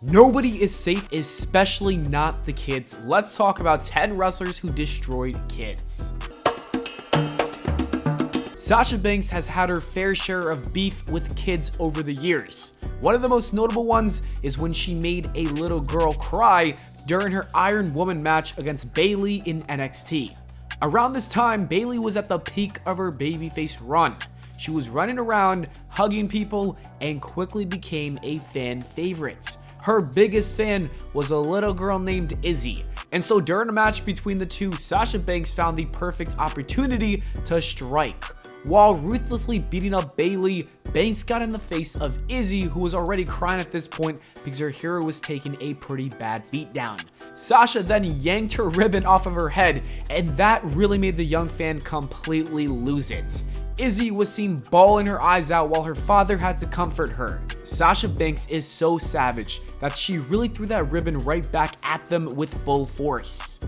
Nobody is safe, especially not the kids. Let's talk about 10 wrestlers who destroyed kids. Sasha Banks has had her fair share of beef with kids over the years. One of the most notable ones is when she made a little girl cry during her Iron Woman match against Bayley in NXT. Around this time, Bayley was at the peak of her babyface run. She was running around, hugging people, and quickly became a fan favorite. Her biggest fan was a little girl named Izzy. And so during a match between the two, Sasha Banks found the perfect opportunity to strike. While ruthlessly beating up Bayley, Banks got in the face of Izzy, who was already crying at this point because her hero was taking a pretty bad beatdown. Sasha then yanked her ribbon off of her head, and that really made the young fan completely lose it. Izzy was seen bawling her eyes out while her father had to comfort her. Sasha Banks is so savage that she really threw that ribbon right back at them with full force.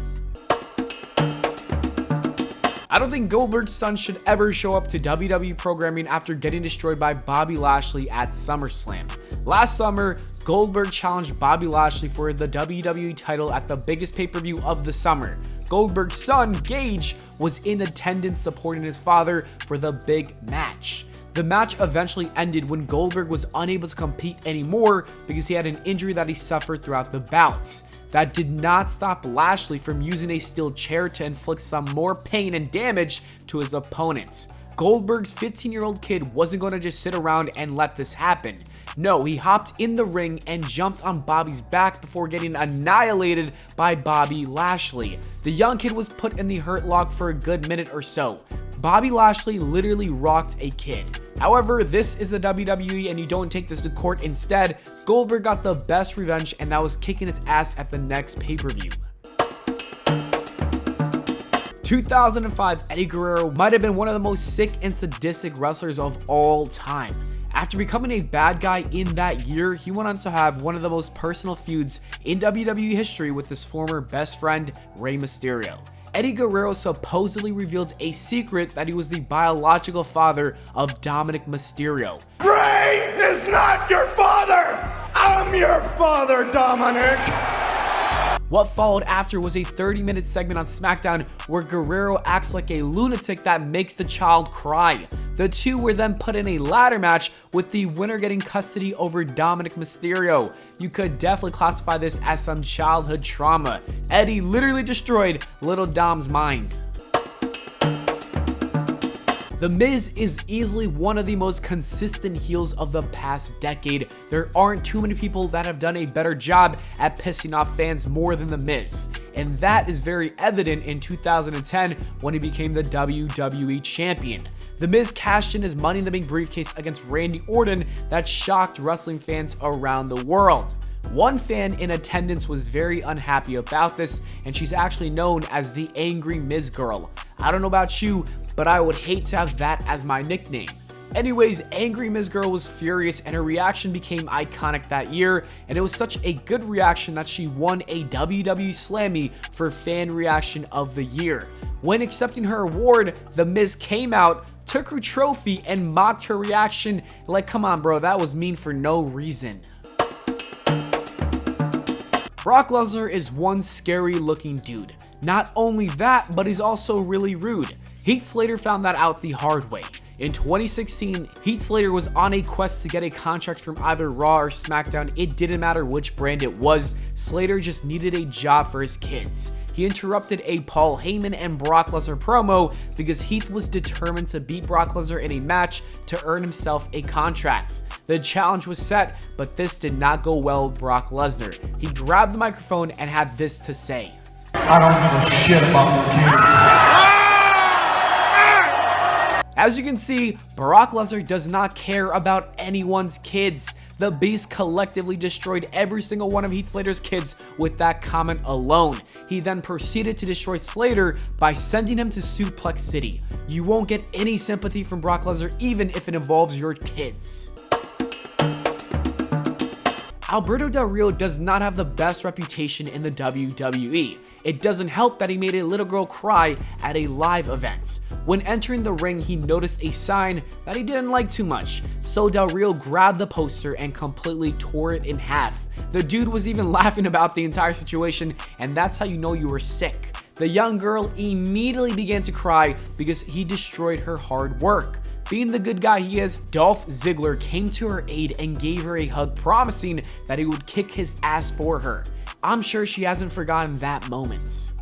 I don't think Goldberg's son should ever show up to WWE programming after getting destroyed by Bobby Lashley at SummerSlam. Last summer, Goldberg challenged Bobby Lashley for the WWE title at the biggest pay-per-view of the summer. Goldberg's son, Gage, was in attendance supporting his father for the big match. The match eventually ended when Goldberg was unable to compete anymore because he had an injury that he suffered throughout the bouts. That did not stop Lashley from using a steel chair to inflict some more pain and damage to his opponents. Goldberg's 15-year-old kid wasn't going to just sit around and let this happen. No, he hopped in the ring and jumped on Bobby's back before getting annihilated by Bobby Lashley. The young kid was put in the hurt lock for a good minute or so. Bobby Lashley literally rocked a kid. However, this is the WWE and you don't take this to court. Instead, Goldberg got the best revenge, and that was kicking his ass at the next pay-per-view. 2005, Eddie Guerrero might have been one of the most sick and sadistic wrestlers of all time. After becoming a bad guy in that year, he went on to have one of the most personal feuds in WWE history with his former best friend, Rey Mysterio. Eddie Guerrero supposedly revealed a secret that he was the biological father of Dominic Mysterio. Rey is not your father! I'm your father, Dominic! What followed after was a 30-minute segment on SmackDown where Guerrero acts like a lunatic that makes the child cry. The two were then put in a ladder match with the winner getting custody over Dominic Mysterio. You could definitely classify this as some childhood trauma. Eddie literally destroyed little Dom's mind. The Miz is easily one of the most consistent heels of the past decade. There aren't too many people that have done a better job at pissing off fans more than The Miz. And that is very evident in 2010 when he became the WWE Champion. The Miz cashed in his Money in the Bank briefcase against Randy Orton that shocked wrestling fans around the world. One fan in attendance was very unhappy about this, and she's actually known as the Angry Miz Girl. I don't know about you, but I would hate to have that as my nickname. Anyways, Angry Miz Girl was furious, and her reaction became iconic that year, and it was such a good reaction that she won a WWE Slammy for Fan Reaction of the Year. When accepting her award, The Miz came out, took her trophy, and mocked her reaction like, come on bro, that was mean for no reason. Brock Lesnar is one scary looking dude. Not only that, but he's also really rude. Heath Slater found that out the hard way. In 2016, Heath Slater was on a quest to get a contract from either Raw or SmackDown. It didn't matter which brand it was. Slater just needed a job for his kids. He interrupted a Paul Heyman and Brock Lesnar promo because Heath was determined to beat Brock Lesnar in a match to earn himself a contract. The challenge was set, but this did not go well with Brock Lesnar. He grabbed the microphone and had this to say. I don't give a shit about your kids. As you can see, Brock Lesnar does not care about anyone's kids. The Beast collectively destroyed every single one of Heath Slater's kids with that comment alone. He then proceeded to destroy Slater by sending him to Suplex City. You won't get any sympathy from Brock Lesnar even if it involves your kids. Alberto Del Rio does not have the best reputation in the WWE. It doesn't help that he made a little girl cry at a live event. When entering the ring, he noticed a sign that he didn't like too much, so Del Rio grabbed the poster and completely tore it in half. The dude was even laughing about the entire situation, and that's how you know you were sick. The young girl immediately began to cry because he destroyed her hard work. Being the good guy he is, Dolph Ziggler came to her aid and gave her a hug, promising that he would kick his ass for her. I'm sure she hasn't forgotten that moment.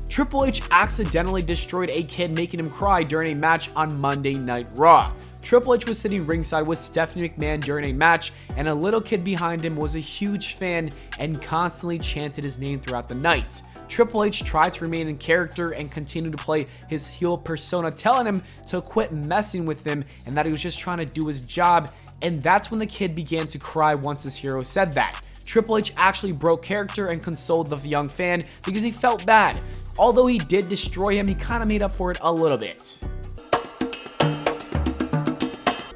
Triple H accidentally destroyed a kid, making him cry during a match on Monday Night Raw. Triple H was sitting ringside with Stephanie McMahon during a match, and a little kid behind him was a huge fan and constantly chanted his name throughout the night. Triple H tried to remain in character and continue to play his heel persona, telling him to quit messing with him and that he was just trying to do his job, and that's when the kid began to cry once his hero said that. Triple H actually broke character and consoled the young fan because he felt bad. Although he did destroy him, he kind of made up for it a little bit.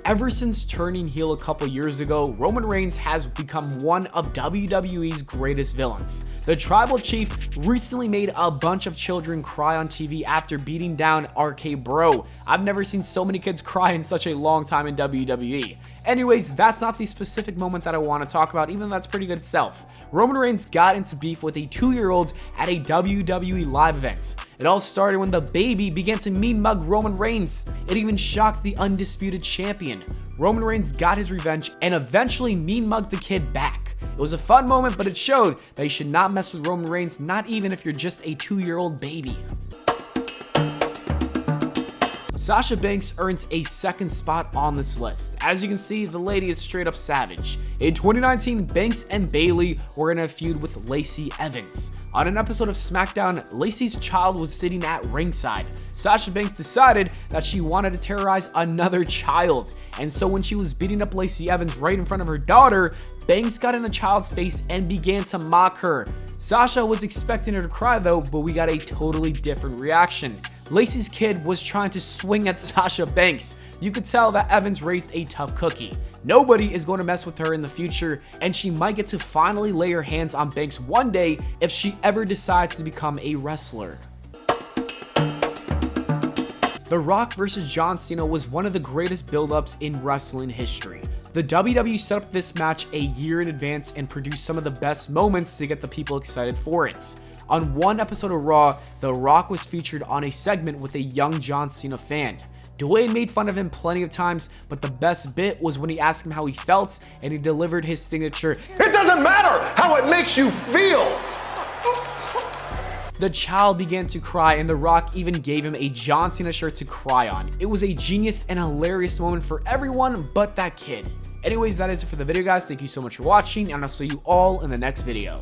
Ever since turning heel a couple years ago, Roman Reigns has become one of WWE's greatest villains. The Tribal Chief recently made a bunch of children cry on TV after beating down RK Bro. I've never seen so many kids cry in such a long time in WWE. Anyways, that's not the specific moment that I want to talk about, even though that's pretty good itself. Roman Reigns got into beef with a 2-year-old at a WWE live event. It all started when the baby began to mean mug Roman Reigns. It even shocked the undisputed champion. Roman Reigns got his revenge and eventually mean mugged the kid back. It was a fun moment, but it showed that you should not mess with Roman Reigns, not even if you're just a 2-year-old baby. Sasha Banks earns a second spot on this list. As you can see, the lady is straight up savage. In 2019, Banks and Bayley were in a feud with Lacey Evans. On an episode of SmackDown, Lacey's child was sitting at ringside. Sasha Banks decided that she wanted to terrorize another child, and so when she was beating up Lacey Evans right in front of her daughter, Banks got in the child's face and began to mock her. Sasha was expecting her to cry though, but we got a totally different reaction. Lacey's kid was trying to swing at Sasha Banks. You could tell that Evans raised a tough cookie. Nobody is going to mess with her in the future, and she might get to finally lay her hands on Banks one day if she ever decides to become a wrestler. The Rock vs. John Cena was one of the greatest build-ups in wrestling history. The WWE set up this match a year in advance and produced some of the best moments to get the people excited for it. On one episode of Raw, The Rock was featured on a segment with a young John Cena fan. Dwayne made fun of him plenty of times, but the best bit was when he asked him how he felt and he delivered his signature, It doesn't matter how it makes you feel. The child began to cry and The Rock even gave him a John Cena shirt to cry on. It was a genius and hilarious moment for everyone but that kid. Anyways, that is it for the video, guys. Thank you so much for watching, and I'll see you all in the next video.